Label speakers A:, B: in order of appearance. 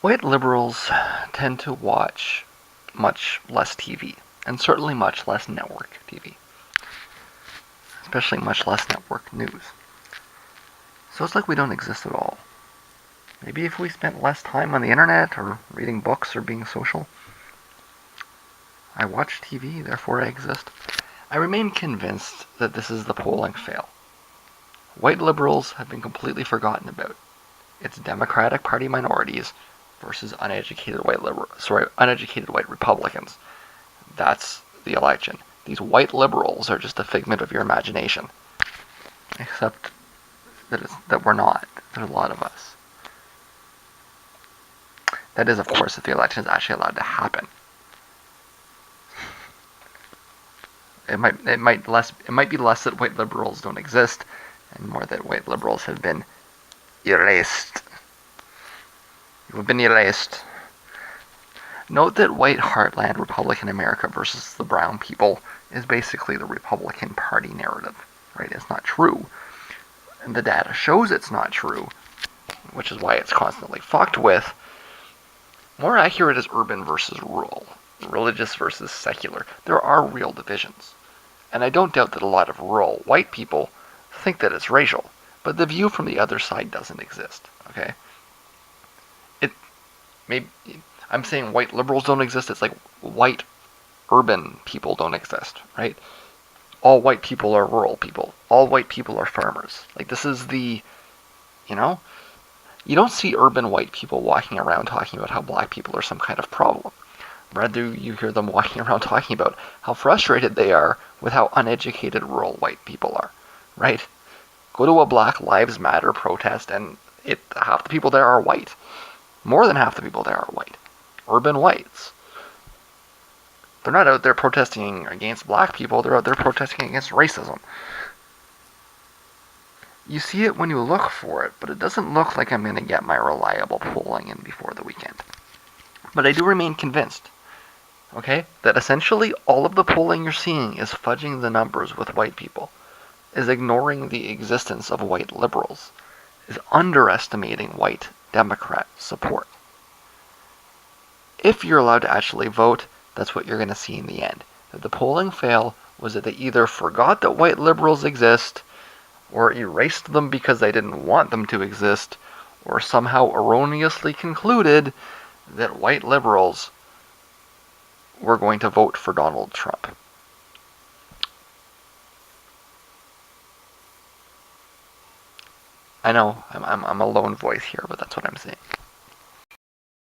A: White liberals tend to watch much less TV, and certainly much less network TV, especially much less network news. So it's like we don't exist at all. Maybe if we spent less time on the internet, or reading books, or being social. I watch TV, therefore I exist. I remain convinced that this is the polling fail. White liberals have been completely forgotten about. It's Democratic Party minorities versus uneducated white Republicans. That's the election. These white liberals are just a figment of your imagination. Except that we're not. There's a lot of us. That is, of course, if the election is actually allowed to happen. It might be less that white liberals don't exist, and more that white liberals have been erased. You have been erased. Note that white heartland Republican America versus the brown people is basically the Republican Party narrative, right? It's not true. And the data shows it's not true, which is why it's constantly fucked with. More accurate is urban versus rural, religious versus secular. There are real divisions. And I don't doubt that a lot of rural white people think that it's racial, but the view from the other side doesn't exist, okay? I'm saying white liberals don't exist. It's like white urban people don't exist, right? All white people are rural people. All white people are farmers. Like, this is the, you know? You don't see urban white people walking around talking about how black people are some kind of problem. Rather, you hear them walking around talking about how frustrated they are with how uneducated rural white people are, right? Go to a Black Lives Matter protest and half the people there are white. More than half the people there are white. Urban whites. They're not out there protesting against black people, they're out there protesting against racism. You see it when you look for it, but it doesn't look like I'm going to get my reliable polling in before the weekend. But I do remain convinced, okay, that essentially all of the polling you're seeing is fudging the numbers with white people, is ignoring the existence of white liberals, is underestimating white Democrat support. If you're allowed to actually vote, that's what you're going to see in the end. That the polling fail was that they either forgot that white liberals exist, or erased them because they didn't want them to exist, or somehow erroneously concluded that white liberals were going to vote for Donald Trump. I know, I'm a lone voice here, but that's what I'm saying.